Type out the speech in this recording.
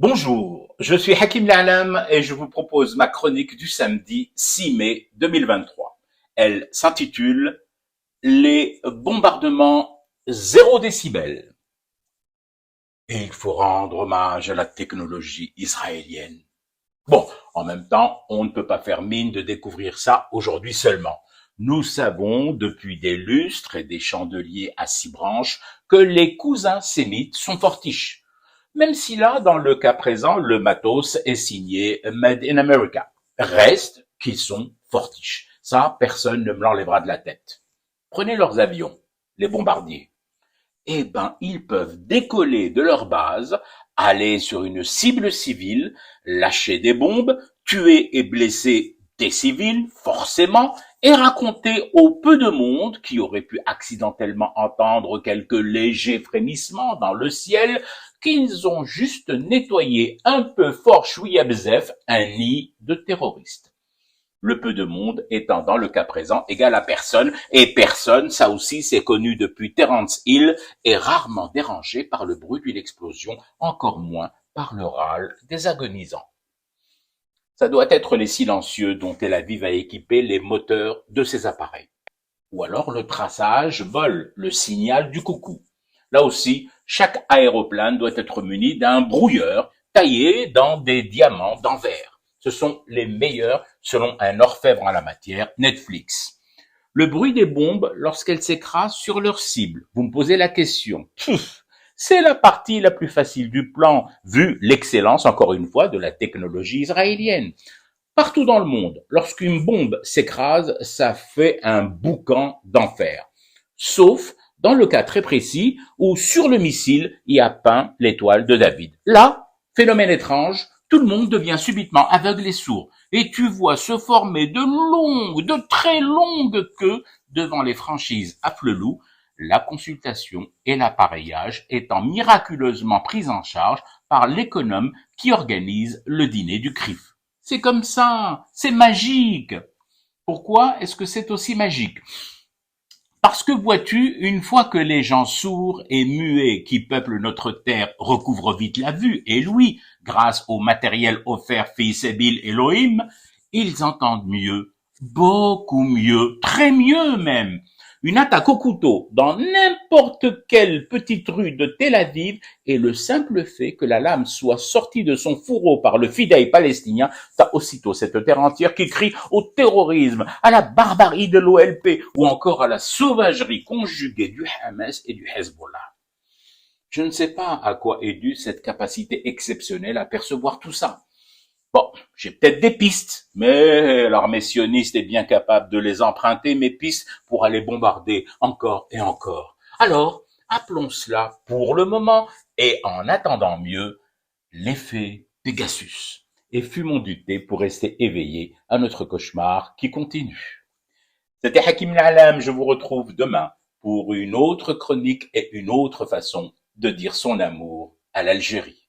Bonjour, je suis Hakim La'alam et je vous propose ma chronique du samedi 6 mai 2023. Elle s'intitule Les bombardements 0 décibel. Et il faut rendre hommage à la technologie israélienne. Bon, en même temps, on ne peut pas faire mine de découvrir ça aujourd'hui seulement. Nous savons depuis des lustres et des chandeliers à 6 branches que les cousins sémites sont fortiches. Même si là, dans le cas présent, le matos est signé Made in America. Reste qu'ils sont fortiches. Ça, personne ne me l'enlèvera de la tête. Prenez leurs avions, les bombardiers. Eh ben, ils peuvent décoller de leur base, aller sur une cible civile, lâcher des bombes, tuer et blesser des civils, forcément, et raconter au peu de monde qui aurait pu accidentellement entendre quelques légers frémissements dans le ciel qu'ils ont juste nettoyé un peu fort chouïa bzef un nid de terroristes. Le peu de monde étant dans le cas présent égal à personne, et personne, ça aussi c'est connu depuis Terence Hill, est rarement dérangé par le bruit d'une explosion, encore moins par le râle des agonisants. Ça doit être les silencieux dont Tel Aviv a équipé les moteurs de ses appareils. Ou alors le traçage vol, le signal du coucou. Là aussi, chaque aéroplane doit être muni d'un brouilleur taillé dans des diamants d'envers. Ce sont les meilleurs selon un orfèvre en la matière, Netflix. Le bruit des bombes lorsqu'elles s'écrasent sur leur cible. Vous me posez la question. C'est la partie la plus facile du plan, vu l'excellence, encore une fois, de la technologie israélienne. Partout dans le monde, lorsqu'une bombe s'écrase, ça fait un boucan d'enfer. Sauf dans le cas très précis où sur le missile, il y a peint l'étoile de David. Là, phénomène étrange, tout le monde devient subitement aveugle et sourd. Et tu vois se former de très longues queues devant les franchises à Flelou, la consultation et l'appareillage étant miraculeusement pris en charge par l'économe qui organise le dîner du CRIF. C'est comme ça, c'est magique. Pourquoi est-ce que c'est aussi magique? Parce que vois-tu, une fois que les gens sourds et muets qui peuplent notre terre recouvrent vite la vue et l'ouïe, grâce au matériel offert Fi Sebil Elohim, ils entendent mieux, beaucoup mieux, très mieux même. Une attaque au couteau dans n'importe quelle petite rue de Tel Aviv et le simple fait que la lame soit sortie de son fourreau par le fidèle palestinien, t'as aussitôt cette terre entière qui crie au terrorisme, à la barbarie de l'OLP ou encore à la sauvagerie conjuguée du Hamas et du Hezbollah. Je ne sais pas à quoi est due cette capacité exceptionnelle à percevoir tout ça. Bon, j'ai peut-être des pistes, mais l'armée sioniste est bien capable de les emprunter, mes pistes, pour aller bombarder encore et encore. Alors, appelons cela, pour le moment, et en attendant mieux, l'effet Pegasus. Et fumons du thé pour rester éveillé à notre cauchemar qui continue. C'était Hakim La'alam, je vous retrouve demain pour une autre chronique et une autre façon de dire son amour à l'Algérie.